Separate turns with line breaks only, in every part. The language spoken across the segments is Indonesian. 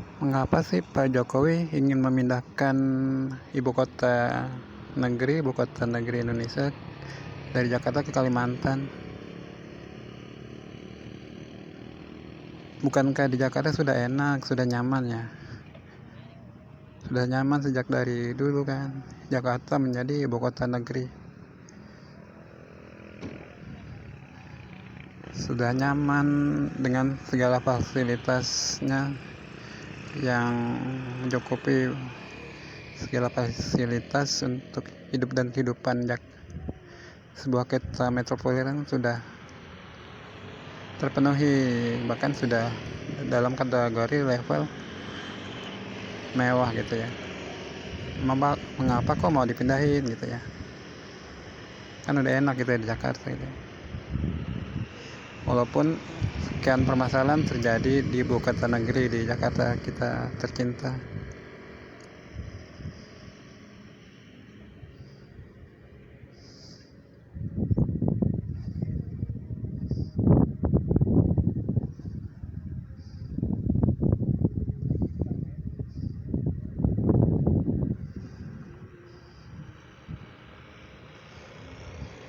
Mengapa sih Pak Jokowi ingin memindahkan ibu kota negeri Indonesia dari Jakarta ke Kalimantan? Bukankah di Jakarta sudah enak, sudah nyaman ya? Sudah nyaman sejak dari dulu kan. Jakarta menjadi ibu kota negeri. Sudah nyaman dengan segala fasilitasnya yang mencukupi segala fasilitas untuk hidup dan kehidupan sebuah kota metropolitan sudah terpenuhi, bahkan sudah dalam kategori level mewah gitu ya. Mengapa kok mau dipindahin gitu ya? Kan udah enak gitu ya di Jakarta gitu. Walaupun sekian permasalahan terjadi di ibu kota negeri, di Jakarta kita tercinta.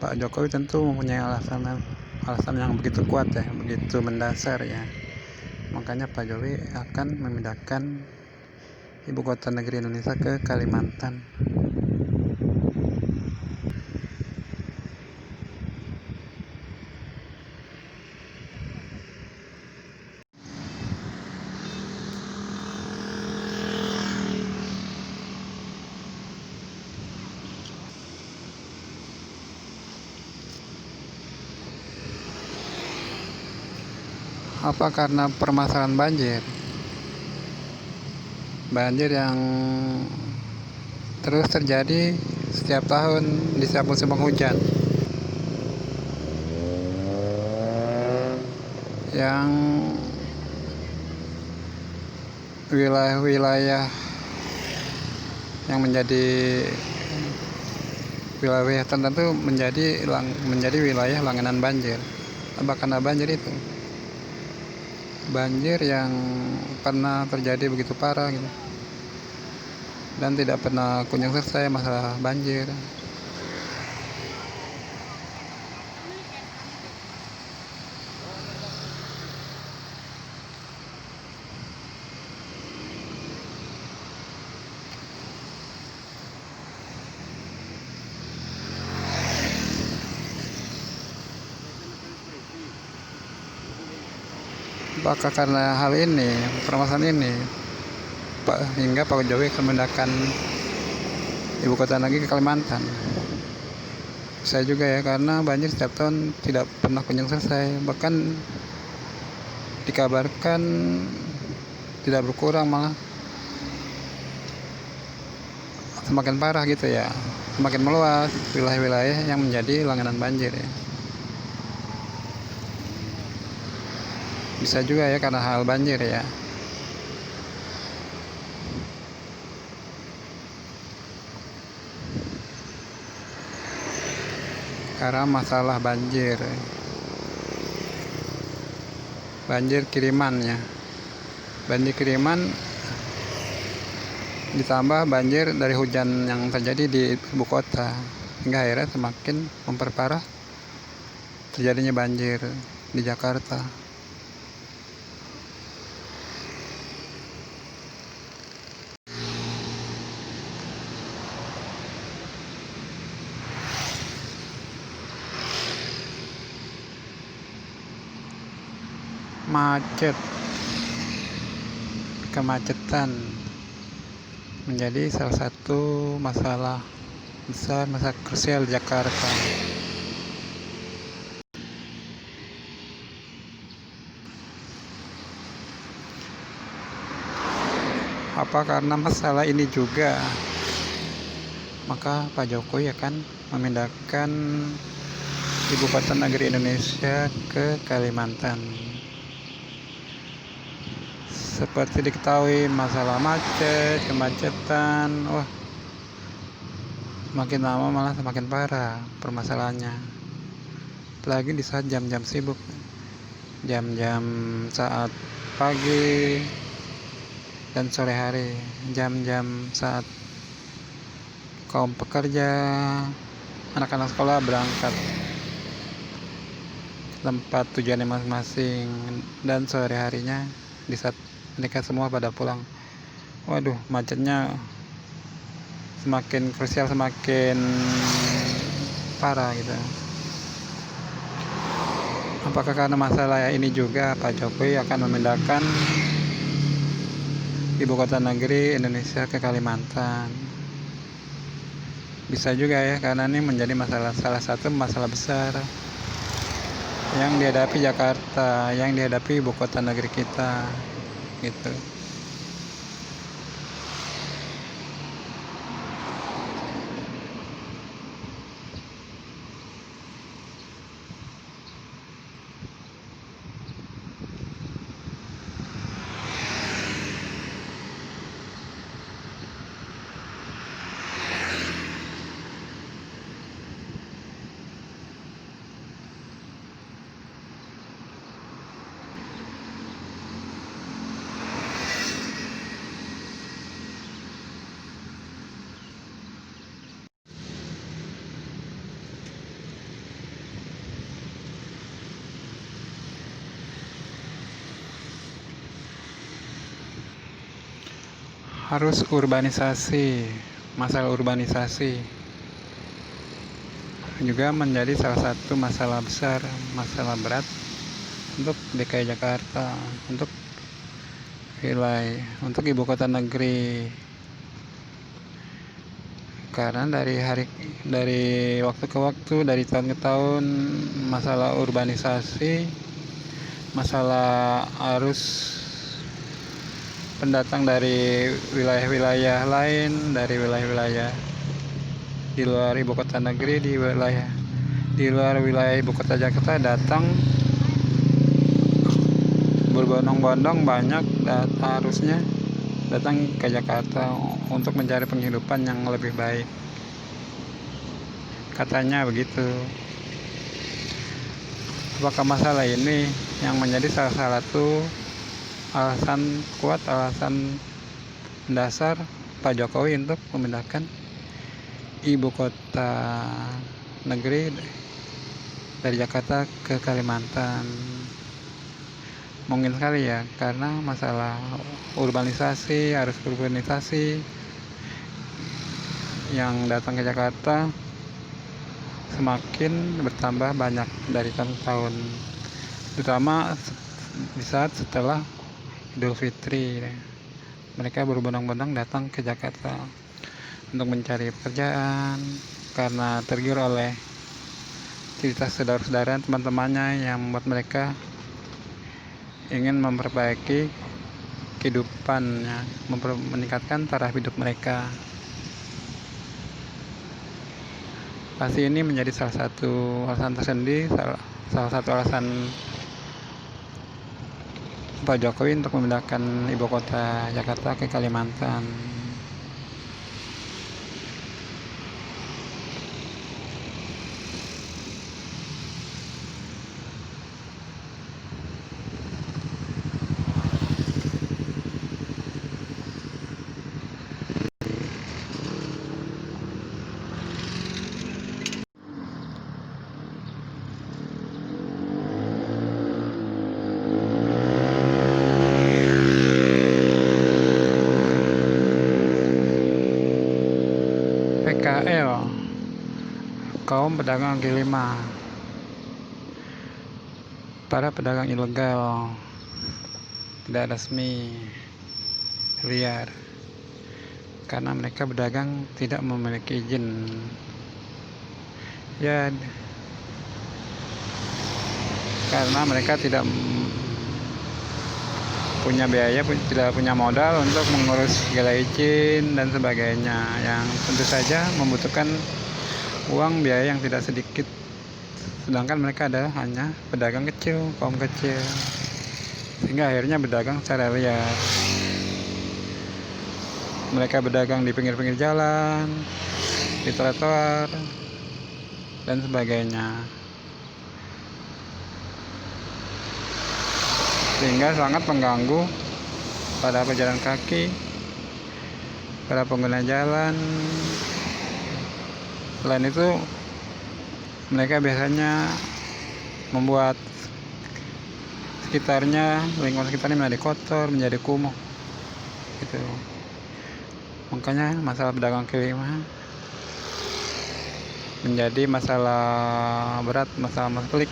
Pak Jokowi tentu mempunyai alasan yang begitu kuat ya, begitu mendasar ya. Makanya Pak Jokowi akan memindahkan ibu kota negeri Indonesia ke Kalimantan. Apa karena permasalahan banjir? Banjir yang terus terjadi setiap tahun di setiap musim penghujan. Yang wilayah-wilayah yang menjadi wilayah tertentu menjadi wilayah langganan banjir. Apa karena banjir itu? Banjir yang pernah terjadi begitu parah gitu, dan tidak pernah kunjung selesai masalah banjir. Apakah karena hal ini, permasalahan ini, hingga Pak Jokowi akan memindahkan ibu kota negeri ke Kalimantan? Saya juga ya, karena banjir setiap tahun tidak pernah kunjung selesai, bahkan dikabarkan tidak berkurang, malah semakin parah gitu ya, semakin meluas wilayah-wilayah yang menjadi langganan banjir ya. Bisa juga ya karena hal banjir ya. Karena masalah banjir kirimannya, banjir kiriman ditambah banjir dari hujan yang terjadi di ibu kota, hingga akhirnya semakin memperparah terjadinya banjir di Jakarta. Kemacetan menjadi salah satu masalah besar, masalah krusial di Jakarta. Apa karena masalah ini juga, maka Pak Jokowi akan memindahkan ibu kota negeri Indonesia ke Kalimantan. Seperti diketahui, masalah kemacetan, makin lama malah semakin parah permasalahannya. Apalagi di saat jam-jam sibuk, jam-jam saat pagi, dan sore hari, jam-jam saat kaum pekerja, anak-anak sekolah berangkat ke tempat tujuannya masing-masing, dan sore harinya di saat mereka semua pada pulang. Waduh, macetnya semakin krusial, semakin parah gitu. Apakah karena masalah ini juga Pak Jokowi akan memindahkan ibu kota negeri Indonesia ke Kalimantan? Bisa juga ya, karena ini menjadi salah satu masalah besar yang dihadapi Jakarta, yang dihadapi ibu kota negeri kita gitu. Harus urbanisasi, masalah urbanisasi juga menjadi salah satu masalah besar, masalah berat untuk DKI Jakarta, untuk wilayah, untuk ibu kota negeri. Karena dari waktu ke waktu, dari tahun ke tahun, masalah urbanisasi, masalah arus pendatang dari wilayah-wilayah lain, dari wilayah-wilayah di luar ibu kota negeri, di luar wilayah ibu kota Jakarta datang berbondong-bondong, banyak harusnya datang ke Jakarta untuk mencari penghidupan yang lebih baik, katanya begitu. Apakah masalah ini yang menjadi salah satu alasan kuat, alasan dasar Pak Jokowi untuk memindahkan ibu kota negeri dari Jakarta ke Kalimantan? Mungkin sekali ya, karena masalah urbanisasi, arus urbanisasi yang datang ke Jakarta semakin bertambah banyak dari tahun ke tahun, terutama di saat setelah Idul Fitri. Mereka berbondong-bondong datang ke Jakarta untuk mencari pekerjaan karena tergiur oleh cerita saudara-saudara, teman-temannya yang membuat mereka ingin memperbaiki kehidupannya, meningkatkan taraf hidup mereka. Pasti ini menjadi salah satu alasan tersendiri, salah satu alasan Pak Jokowi untuk memindahkan ibu kota Jakarta ke Kalimantan. PKL, kaum pedagang kaki lima, para pedagang ilegal, tidak resmi, liar, karena mereka berdagang tidak memiliki izin. Ya, karena mereka tidak punya biaya, tidak punya modal untuk mengurus segala izin dan sebagainya, yang tentu saja membutuhkan uang biaya yang tidak sedikit, sedangkan mereka adalah hanya pedagang kecil, kaum kecil, sehingga akhirnya berdagang secara liar. Mereka berdagang di pinggir-pinggir jalan, di trotoar, dan sebagainya, sehingga sangat mengganggu para pejalan kaki, para pengguna jalan. Selain itu, mereka biasanya membuat lingkungan sekitarnya menjadi kotor, menjadi kumuh gitu. Makanya masalah pedagang kaki lima menjadi masalah berat, masalah pelik,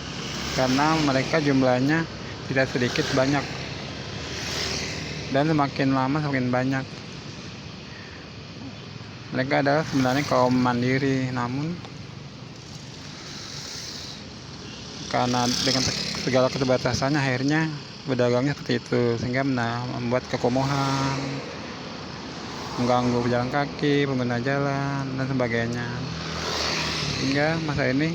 karena mereka jumlahnya tidak sedikit, banyak, dan semakin lama semakin banyak. Mereka adalah sebenarnya kaum mandiri, namun karena dengan segala keterbatasannya akhirnya pedagangnya seperti itu, sehingga membuat kekumuhan, mengganggu pejalan kaki, pengguna jalan, dan sebagainya, hingga masa ini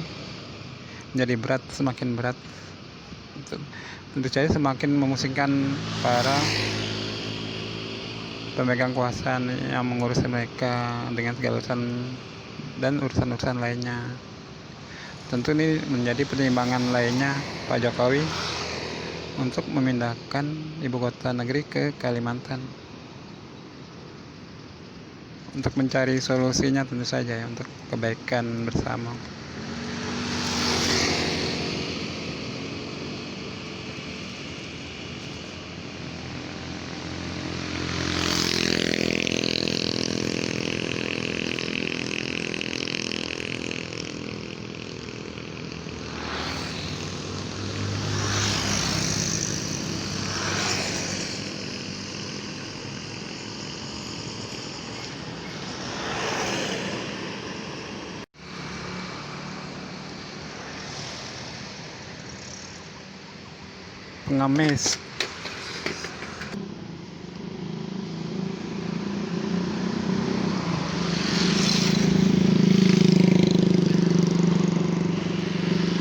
menjadi berat, semakin berat. Tentu saja semakin memusingkan para pemegang kuasa yang mengurus mereka dengan segala urusan dan urusan-urusan lainnya. Tentu ini menjadi pertimbangan lainnya Pak Jokowi untuk memindahkan ibu kota negeri ke Kalimantan, untuk mencari solusinya tentu saja ya, untuk kebaikan bersama. Pengemis,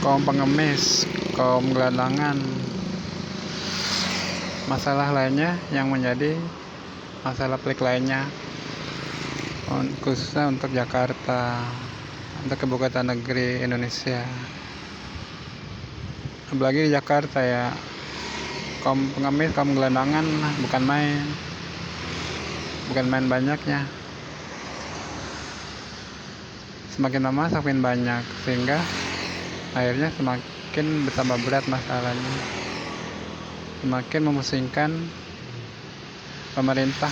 kaum pengemis, kaum gelandangan, masalah lainnya yang menjadi masalah pelik lainnya, khususnya untuk Jakarta, untuk ibu kota negeri Indonesia. Apalagi di Jakarta ya, kaum pengemis, kaum gelandangan bukan main banyaknya. Semakin lama semakin banyak, sehingga akhirnya semakin bertambah berat masalahnya, semakin memusingkan pemerintah,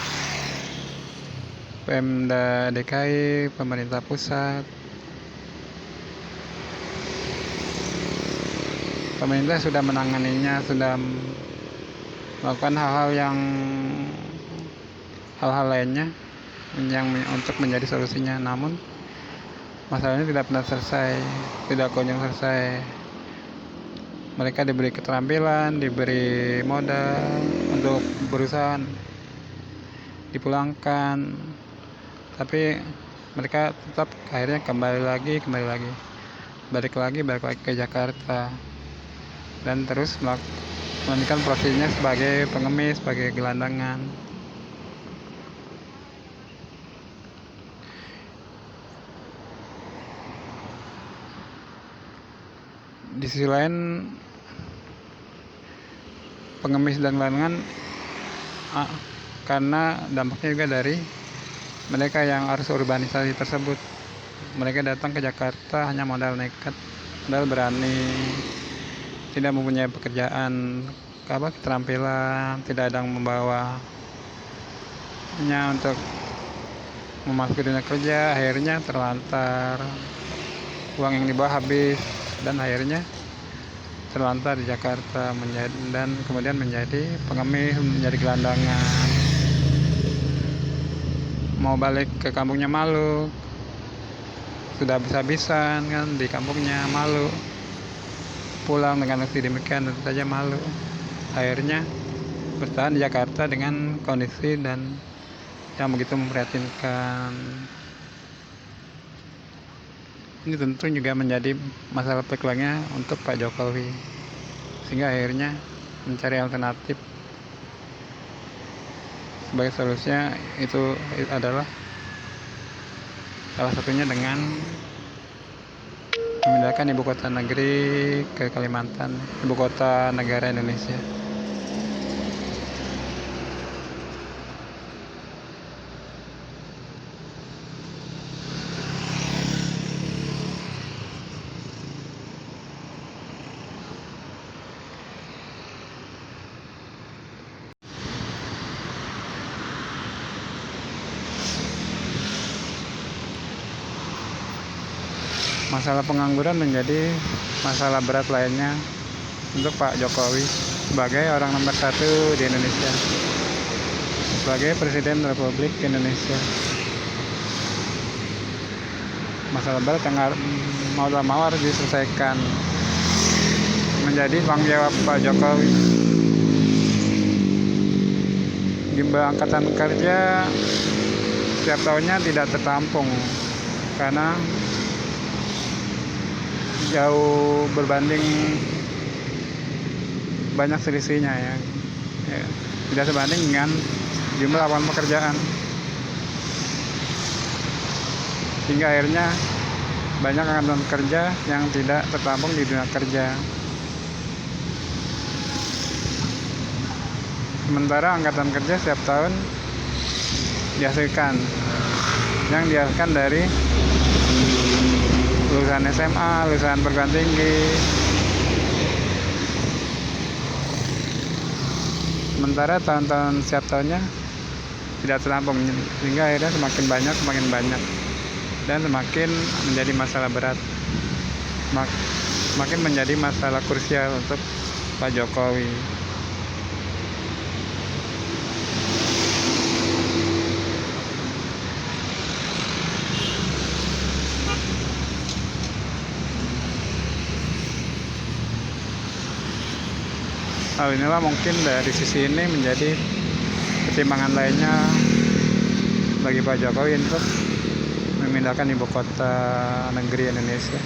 Pemda DKI, pemerintah pusat. Pemerintah sudah menanganinya, sudah melakukan hal-hal lainnya yang untuk menjadi solusinya, namun masalahnya tidak pernah selesai, tidak kunjung selesai. Mereka diberi keterampilan, diberi modal untuk berusaha dipulangkan, tapi mereka tetap akhirnya kembali lagi balik lagi ke Jakarta, dan terus melanjutkan profesinya sebagai pengemis, sebagai gelandangan. Di sisi lain, pengemis dan gelandangan karena dampaknya juga dari mereka yang harus urbanisasi tersebut. Mereka datang ke Jakarta hanya modal nekat, modal berani, tidak mempunyai pekerjaan, keterampilan, tidak ada yang membawa hanya untuk memasuki dunia kerja. Akhirnya terlantar, uang yang dibawa habis, dan akhirnya terlantar di Jakarta, dan kemudian menjadi pengemis, menjadi gelandangan, mau balik ke kampungnya malu, sudah habis-habisan kan di kampungnya, malu pulang dengan aksi demikian, tentu saja malu. Akhirnya bertahan di Jakarta dengan kondisi dan yang begitu memprihatinkan. Ini tentu juga menjadi masalah pekelangnya untuk Pak Jokowi, sehingga akhirnya mencari alternatif. Sebagai solusinya itu adalah salah satunya dengan memindahkan ibu kota negeri ke Kalimantan, ibu kota negara Indonesia. Masalah pengangguran menjadi masalah berat lainnya untuk Pak Jokowi sebagai orang nomor 1 di Indonesia, sebagai Presiden Republik Indonesia. Masalah berat yang mau tak mau harus diselesaikan, menjadi tanggung jawab Pak Jokowi. Jumlah angkatan kerja setiap tahunnya tidak tertampung karena jauh berbanding banyak selisihnya ya. Tidak sebanding dengan jumlah lapangan pekerjaan, hingga akhirnya banyak angkatan kerja yang tidak tertampung di dunia kerja. Sementara angkatan kerja setiap tahun dihasilkan dari lulusan SMA, lulusan perguruan tinggi. Sementara tahun-tahun setiap tahunnya tidak tertampung, sehingga akhirnya semakin banyak dan semakin menjadi masalah berat, semakin menjadi masalah krusial untuk Pak Jokowi. Hal inilah mungkin dari sisi ini menjadi pertimbangan lainnya bagi Pak Jokowi untuk memindahkan ibu kota negeri Indonesia.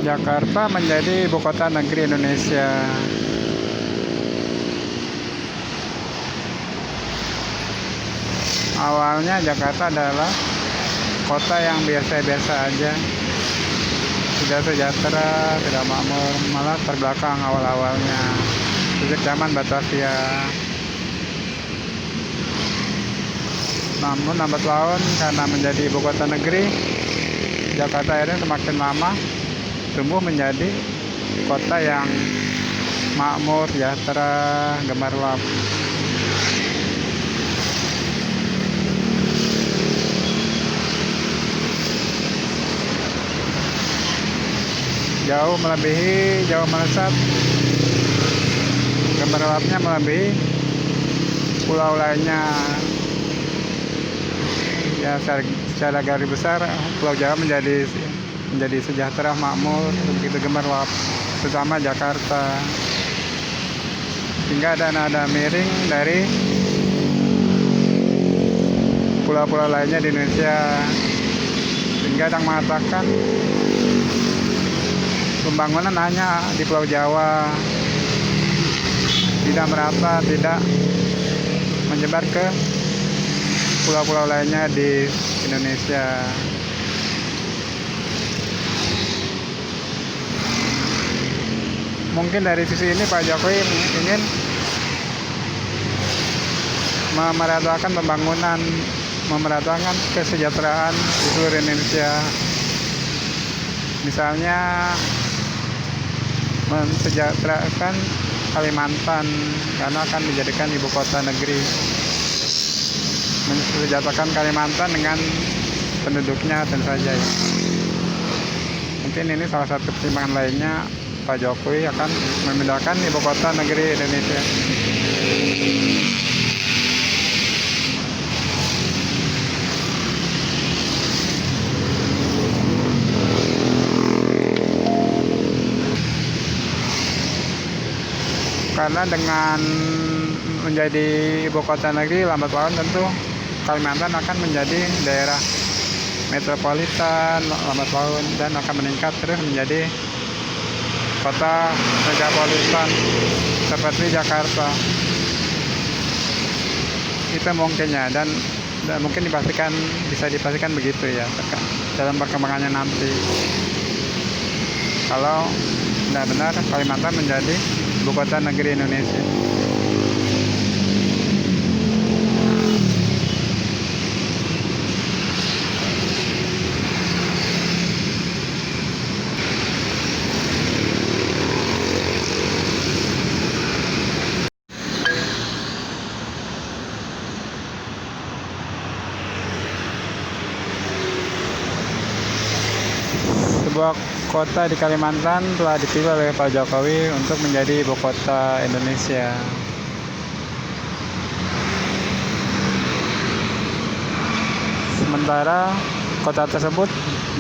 Jakarta menjadi ibu kota negeri Indonesia. Awalnya Jakarta adalah kota yang biasa-biasa aja, tidak sejahtera, tidak makmur, malah terbelakang awal-awalnya sejak zaman Batavia. Namun lambat laun karena menjadi ibu kota negeri, Jakarta akhirnya semakin lama tumbuh menjadi kota yang makmur, sejahtera, gemerlap. Jauh melesat, gemerlapnya melebihi pulau lainnya. Ya, secara garis besar Pulau Jawa menjadi sejahtera, makmur, begitu gemerlap, terutama Jakarta. Hingga ada nada miring dari pulau-pulau lainnya di Indonesia, sehingga yang mengatakan pembangunan hanya di Pulau Jawa, tidak merata, tidak menyebar ke pulau-pulau lainnya di Indonesia. Mungkin dari sisi ini Pak Jokowi ingin memeratakan pembangunan, memeratakan kesejahteraan di seluruh Indonesia. Misalnya mensejahterakan Kalimantan karena akan dijadikan ibu kota negeri. Mensejahterakan Kalimantan dengan penduduknya tentu saja ya. Mungkin ini salah satu pertimbangan lainnya Pak Jokowi akan memindahkan ibu kota negeri Indonesia. Karena dengan menjadi ibu kota negeri, lambat laun tentu Kalimantan akan menjadi daerah metropolitan lambat laun dan akan meningkat terus menjadi kota metropolitan seperti Jakarta. Itu mungkinnya dan mungkin bisa dipastikan begitu ya dalam perkembangannya nanti. Kalau benar-benar Kalimantan menjadi ibu kota negeri Indonesia. sebuah kota di Kalimantan telah dipilih oleh Pak Jokowi untuk menjadi ibu kota Indonesia. Sementara kota tersebut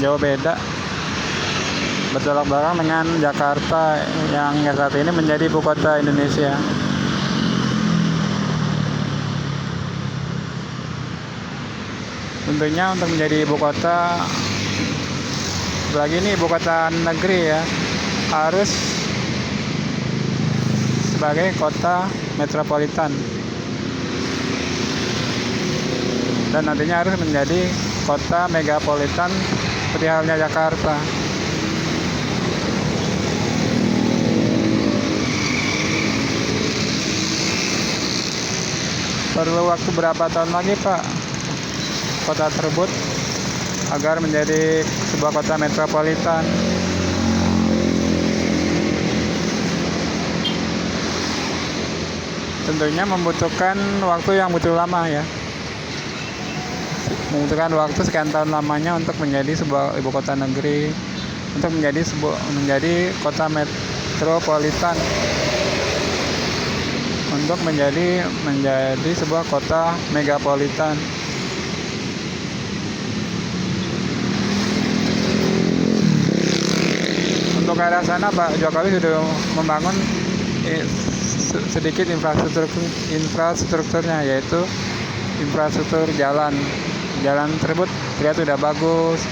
jauh beda bertolak belakang dengan Jakarta yang saat ini menjadi ibu kota Indonesia. Tentunya untuk menjadi ibu kota, apalagi ini ibu kota negeri ya, harus sebagai kota metropolitan dan nantinya harus menjadi kota megapolitan seperti halnya Jakarta. Perlu waktu berapa tahun lagi Pak kota tersebut agar menjadi sebuah kota metropolitan? Tentunya membutuhkan waktu yang begitu lama ya. Membutuhkan waktu sekian tahun lamanya untuk menjadi sebuah ibu kota negeri, untuk menjadi kota metropolitan, untuk menjadi sebuah kota megapolitan. Untuk ke arah sana Pak Jokowi sudah membangun sedikit infrastrukturnya, yaitu infrastruktur jalan tersebut terlihat sudah bagus,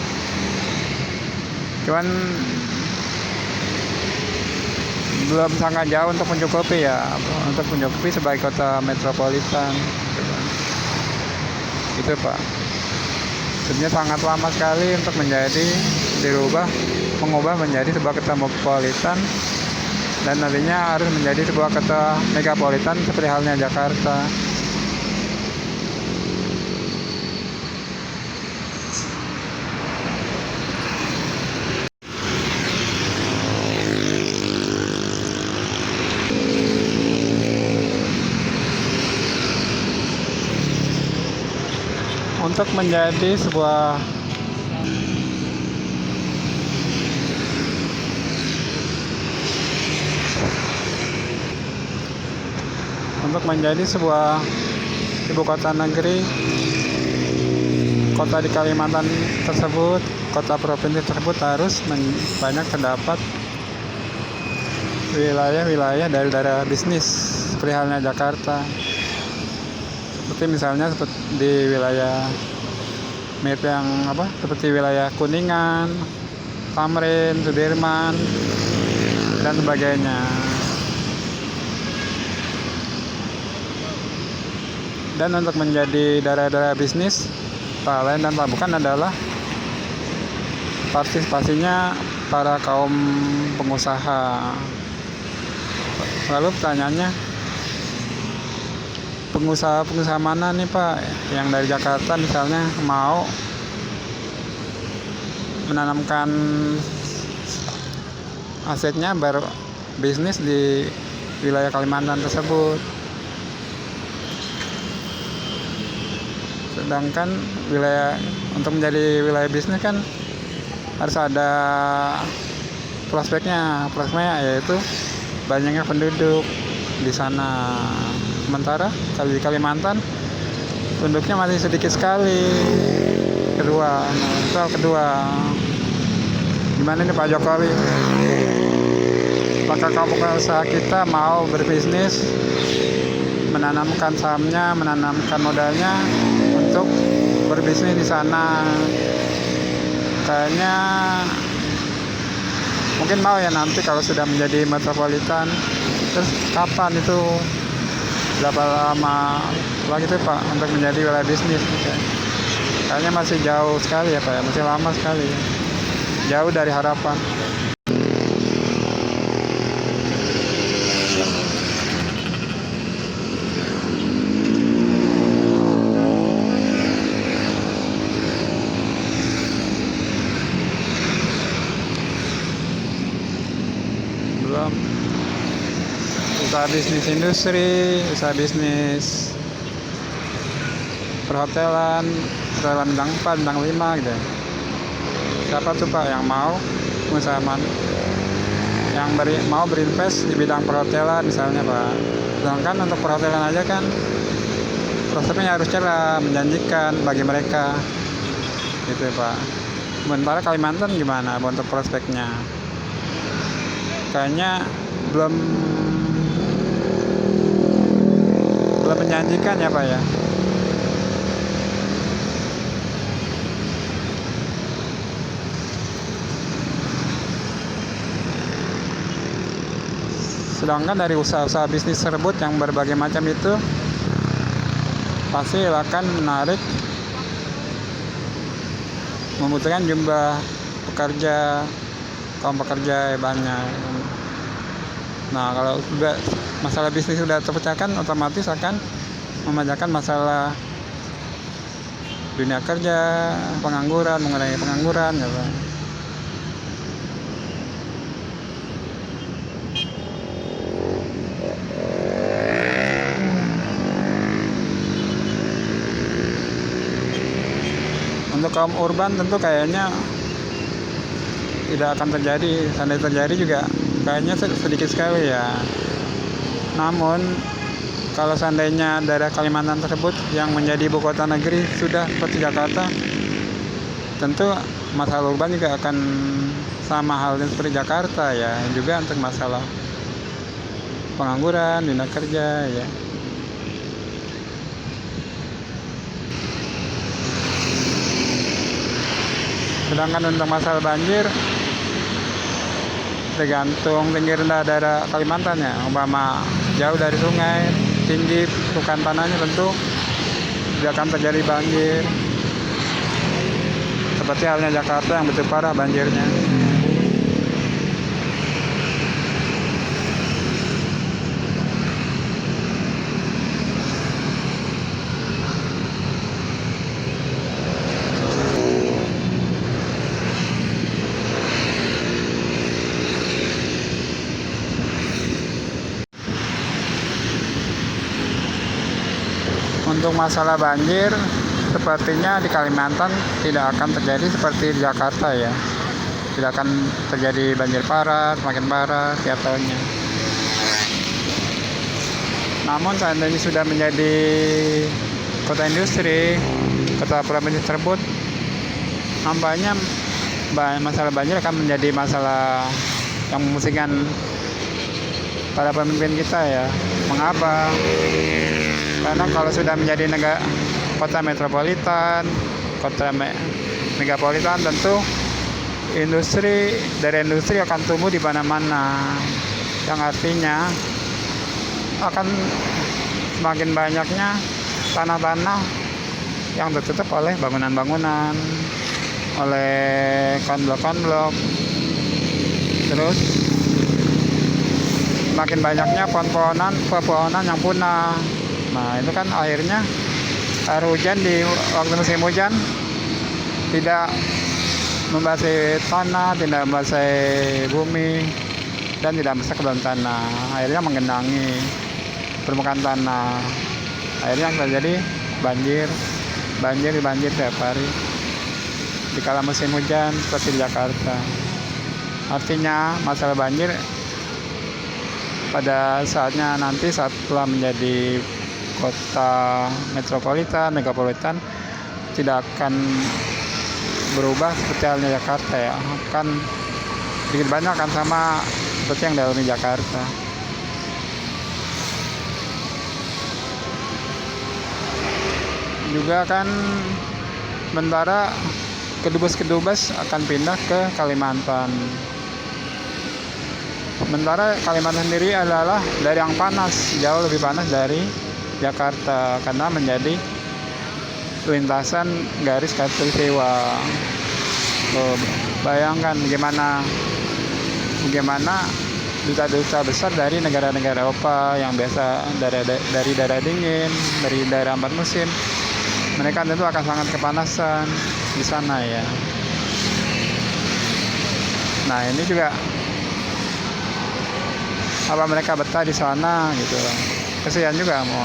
cuman belum sangat jauh untuk mencukupi sebagai kota metropolitan gitu Pak. Sebenarnya sangat lama sekali untuk mengubah menjadi sebuah kota metropolitan dan nantinya harus menjadi sebuah kota megapolitan seperti halnya Jakarta. Untuk menjadi sebuah ibu kota negeri, kota di Kalimantan tersebut, kota provinsi tersebut harus banyak terdapat wilayah-wilayah dari daerah bisnis seperti halnya Jakarta. Seperti misalnya di wilayah mirip yang seperti wilayah Kuningan, Tamrin, Sudirman dan sebagainya. Dan untuk menjadi daerah-daerah bisnis, tak lain dan tak bukan adalah partisipasinya para kaum pengusaha. Lalu pertanyaannya, pengusaha mana nih Pak yang dari Jakarta misalnya mau menanamkan asetnya berbisnis di wilayah Kalimantan tersebut? Sedangkan untuk menjadi wilayah bisnis kan harus ada prospeknya yaitu banyaknya penduduk di sana. Sementara kalau di Kalimantan penduduknya masih sedikit sekali. Kedua, gimana nih Pak Jokowi? Apakah kaum pengusaha kita mau berbisnis, menanamkan sahamnya, menanamkan modalnya untuk berbisnis di sana? Kayaknya mungkin mau ya nanti kalau sudah menjadi metropolitan. Terus kapan itu, berapa lama lagi tuh Pak untuk menjadi wilayah bisnis? Kayaknya masih jauh sekali ya Pak ya, masih lama sekali ya. Jauh dari harapan. Belum usaha bisnis industri, usaha bisnis perhotelan bintang 4, bintang 5 gitu. Siapa tuh Pak yang mau yang mau berinvest di bidang perhotelan misalnya Pak. Sedangkan untuk perhotelan aja kan prospeknya harus cerah, menjanjikan bagi mereka gitu Pak. Sementara Kalimantan gimana untuk prospeknya? Kayaknya belum menjanjikan ya Pak ya. Sedangkan dari usaha-usaha bisnis tersebut yang berbagai macam itu pasti akan menarik, membutuhkan jumlah kaum pekerja banyak. Nah, kalau sudah masalah bisnis sudah terpecahkan, otomatis akan memecahkan masalah dunia kerja, mengurangi pengangguran ya Pak. Untuk kaum urban tentu kayaknya tidak akan terjadi, seandainya terjadi juga kayaknya sedikit sekali ya. Namun kalau seandainya daerah Kalimantan tersebut yang menjadi ibu kota negeri sudah seperti Jakarta, tentu masalah urban juga akan sama halnya seperti Jakarta ya, juga untuk masalah pengangguran, dunia kerja ya. Sedangkan untuk masalah banjir tergantung tinggi rendah daerah Kalimantan ya. Umpama jauh dari sungai, tinggi permukaan tanahnya tentu tidak akan terjadi banjir. Seperti halnya Jakarta yang begitu parah banjirnya. Untuk masalah banjir, sepertinya di Kalimantan tidak akan terjadi seperti di Jakarta ya. Tidak akan terjadi banjir parah, semakin parah tiap tahunnya. Namun seandainya sudah menjadi kota industri, kota provinsi tersebut, nampaknya masalah banjir akan menjadi masalah yang memusingkan para pemimpin kita ya. Mengapa? Karena kalau sudah menjadi kota metropolitan, megapolitan, tentu dari industri akan tumbuh di mana-mana, yang artinya akan semakin banyaknya tanah-tanah yang tertutup oleh bangunan-bangunan, oleh konblok-konblok, terus semakin banyaknya pepohonan yang punah. Nah, itu kan akhirnya air hujan di waktu musim hujan tidak membasahi tanah, tidak membasahi bumi, dan tidak masuk ke dalam tanah. Akhirnya menggenangi permukaan tanah. Akhirnya terjadi banjir tiap hari di kala musim hujan seperti di Jakarta. Artinya masalah banjir pada saatnya nanti setelah menjadi kota megapolitan tidak akan berubah seperti halnya Jakarta ya, akan sedikit banyak akan sama seperti yang dialami Jakarta. Juga kan sementara kedubes akan pindah ke Kalimantan. Sementara Kalimantan sendiri adalah dari yang panas, jauh lebih panas dari Jakarta karena menjadi lintasan garis khatulistiwa. Bayangkan bagaimana duta-duta besar dari negara-negara Eropa yang biasa dari daerah dingin, dari daerah 4 musim, mereka tentu akan sangat kepanasan di sana ya. Nah, ini juga apa mereka betah di sana gitu. Kesian juga mau.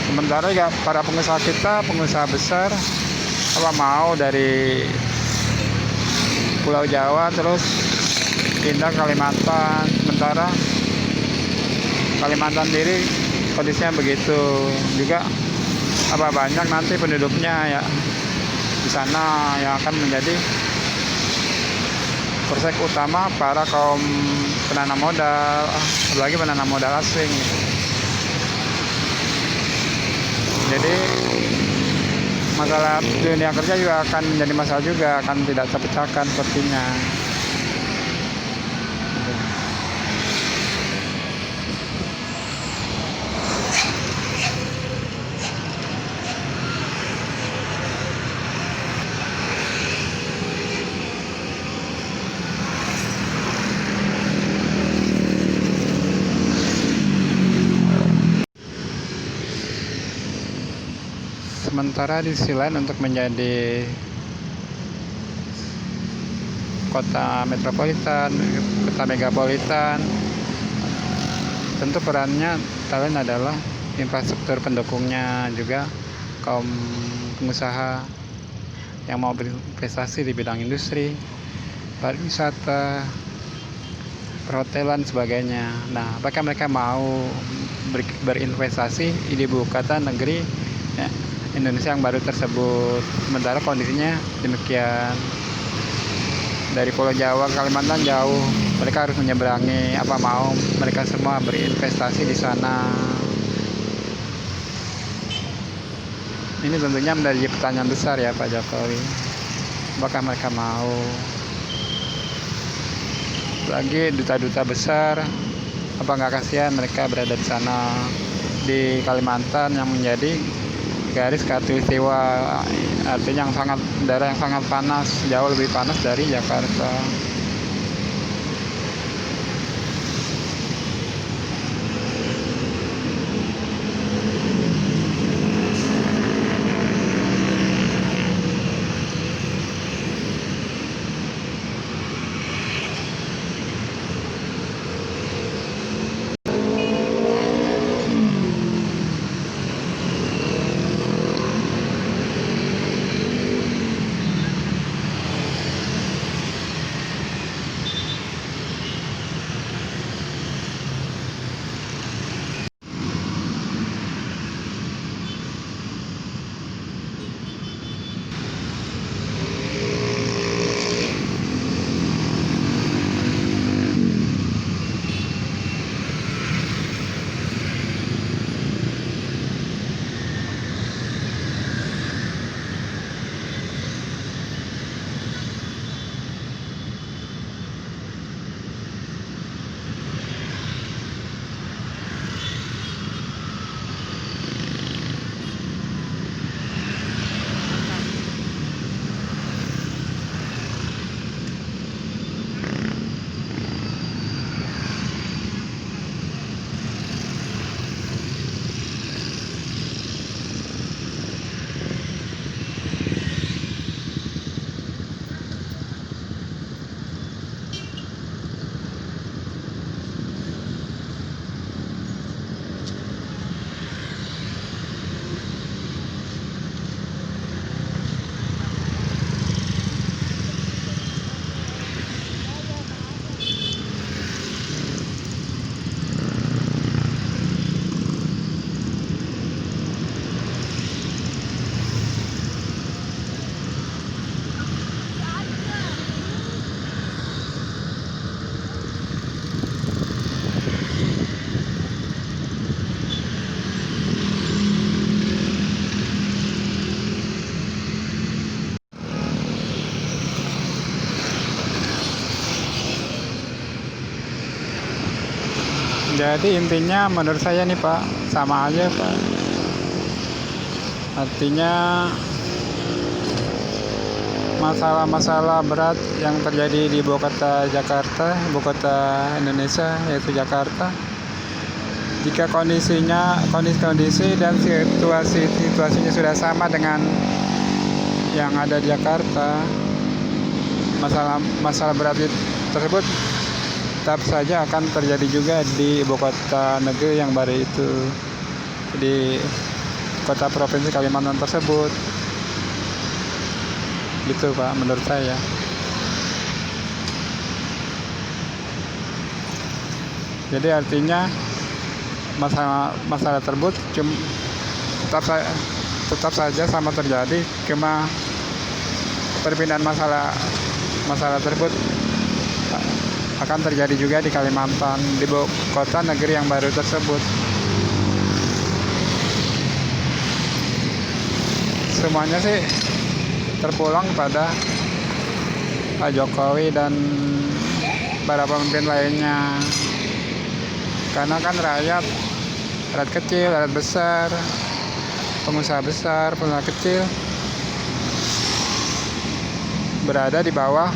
Sementara ya para pengusaha besar mau dari Pulau Jawa terus pindah Kalimantan. Sementara Kalimantan sendiri kondisinya begitu juga, banyak nanti penduduknya ya di sana yang akan menjadi prospek utama para kaum penanam modal, apalagi penanam modal asing. Jadi masalah dunia kerja juga akan menjadi masalah juga, akan tidak terpecahkan sepertinya. Sementara di sisi lain untuk menjadi kota metropolitan, kota megapolitan, tentu perannya talent adalah infrastruktur pendukungnya, juga kaum pengusaha yang mau berinvestasi di bidang industri, pariwisata, perhotelan, sebagainya. Nah, apakah mereka mau berinvestasi di ibu kota negeri ya, Indonesia yang baru tersebut? Sementara kondisinya demikian. Dari Pulau Jawa ke Kalimantan jauh, mereka harus menyeberangi. Apa mau mereka semua berinvestasi di sana? Ini tentunya menjadi pertanyaan besar ya Pak Jokowi. Apakah mereka mau? Lagi duta-duta besar, apa nggak kasihan mereka berada di sana, di Kalimantan yang menjadi garis khatulistiwa, artinya daerah yang sangat panas, jauh lebih panas dari Jakarta. Jadi intinya menurut saya nih Pak, sama aja Pak. Artinya masalah-masalah berat yang terjadi di ibu kota Jakarta, ibu kota Indonesia yaitu Jakarta. Jika kondisi dan situasinya sudah sama dengan yang ada di Jakarta, masalah berat tersebut tetap saja akan terjadi juga di ibu kota negeri yang baru itu, di kota provinsi Kalimantan tersebut. gitu Pak menurut saya. Jadi artinya masalah tersebut tetap saja sama terjadi, cuma perpindahan masalah tersebut akan terjadi juga di Kalimantan, di kota negeri yang baru tersebut. Semuanya sih terpulang pada Pak Jokowi dan para pemimpin lainnya. Karena kan rakyat kecil, rakyat besar, pengusaha besar, pengusaha kecil berada di bawah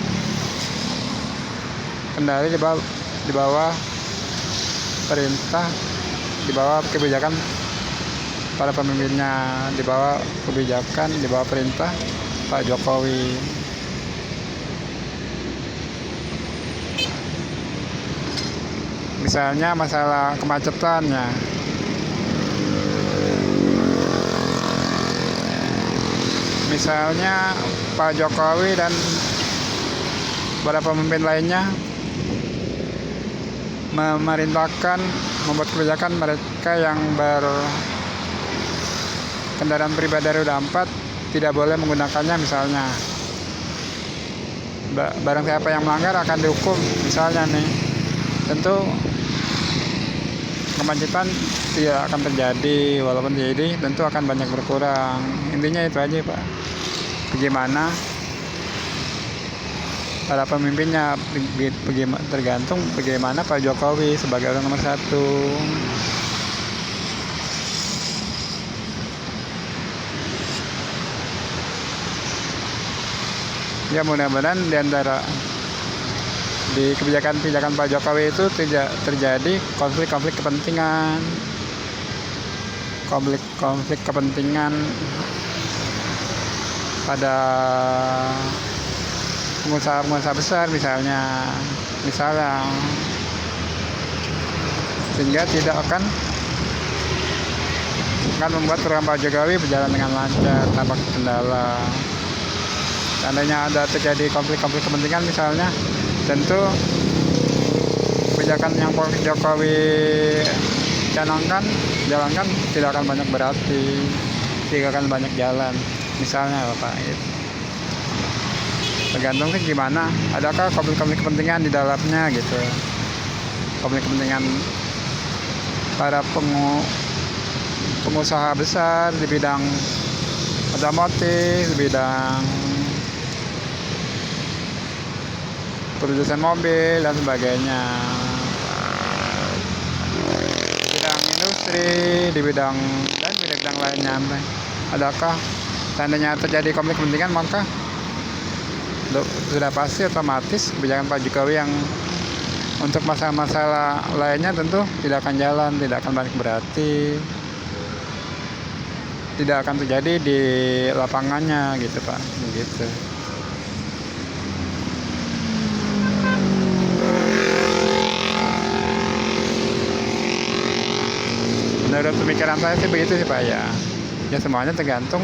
kendali, di bawah perintah, di bawah kebijakan para pemimpinnya, di bawah kebijakan, di bawah perintah Pak Jokowi. Misalnya masalah kemacetannya, misalnya Pak Jokowi dan para pemimpin lainnya memerintahkan, membuat kebijakan mereka yang berkendaraan pribadi roda 4 tidak boleh menggunakannya. Misalnya barang siapa yang melanggar akan dihukum misalnya nih, tentu kemacetan tidak akan terjadi, walaupun terjadi tentu akan banyak berkurang. Intinya itu aja Pak, bagaimana para pemimpinnya, tergantung bagaimana Pak Jokowi sebagai orang nomor 1. Ya mudah-mudahan di kebijakan Pak Jokowi itu tidak terjadi konflik kepentingan, pada pengusaha besar misalnya, sehingga tidak akan membuat program Pak Jokowi berjalan dengan lancar tanpa kendala. Seandainya ada terjadi konflik kepentingan misalnya, tentu kebijakan yang Pak Jokowi jalankan tidak akan banyak berarti, tidak akan banyak jalan misalnya Bapak. Tergantung sih gimana, adakah konflik kepentingan di dalamnya gitu, konflik kepentingan para pengusaha besar di bidang otomotif, di bidang produsen mobil dan sebagainya, di bidang industri, di bidang lainnya. Adakah seandainya terjadi konflik kepentingan, maka sudah pasti otomatis kebijakan Pak Jokowi yang untuk masalah-masalah lainnya tentu tidak akan jalan, tidak akan banyak berarti, tidak akan terjadi di lapangannya gitu Pak, begitu. Menurut pemikiran saya sih begitu sih Pak ya. Ya semuanya tergantung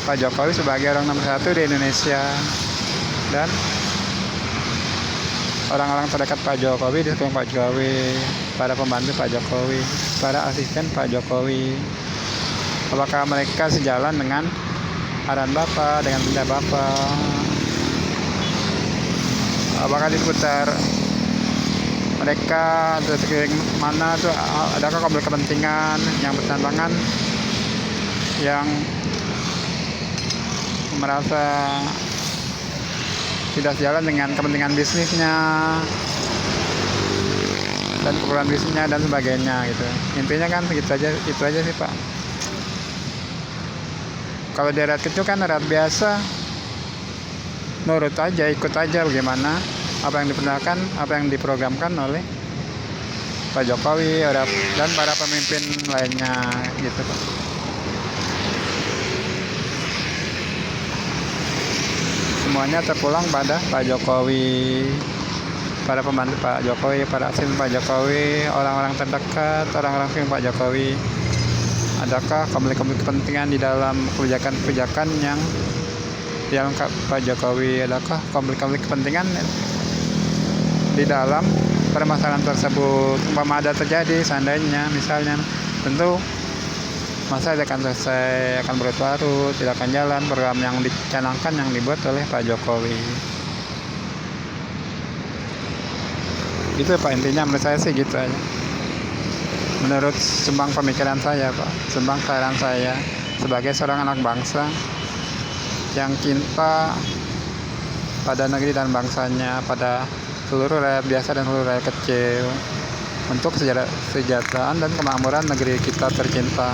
Pak Jokowi sebagai orang nomor 1 di Indonesia, dan orang-orang terdekat Pak Jokowi, di sekeliling Pak Jokowi, para pembantu Pak Jokowi, para asisten Pak Jokowi. Apakah mereka sejalan dengan arahan Bapak, dengan perintah Bapak? Apakah di seputar mereka di sekeliling mana tuh adakah konflik kepentingan yang bertentangan, yang merasa tidak sejalan dengan kepentingan bisnisnya dan keperluan bisnisnya dan sebagainya gitu. Intinya kan itu aja sih Pak. Kalau di rakyat kecil kan rakyat biasa, nurut aja, ikut aja bagaimana apa yang diperintahkan, apa yang diprogramkan oleh Pak Jokowi dan para pemimpin lainnya gitu Pak. Semuanya terpulang pada Pak Jokowi, para pembantu Pak Jokowi, para asisten Pak Jokowi, orang-orang terdekat, orang-orang sekeliling Pak Jokowi. Adakah konflik kepentingan di dalam kebijakan yang yang Pak Jokowi adakah konflik-konflik kepentingan di dalam permasalahan tersebut. Umpama ada terjadi seandainya misalnya, tentu masa tidak akan selesai, akan berlarut, tidak akan jalan program yang dicanangkan yang dibuat oleh Pak Jokowi. Itu Pak, intinya menurut saya sih gitu aja. Menurut sumbang pemikiran saya Pak, sumbang kehadiran saya sebagai seorang anak bangsa yang cinta pada negeri dan bangsanya, pada seluruh rakyat biasa dan seluruh rakyat kecil, untuk kesejahteraan dan kemakmuran negeri kita tercinta.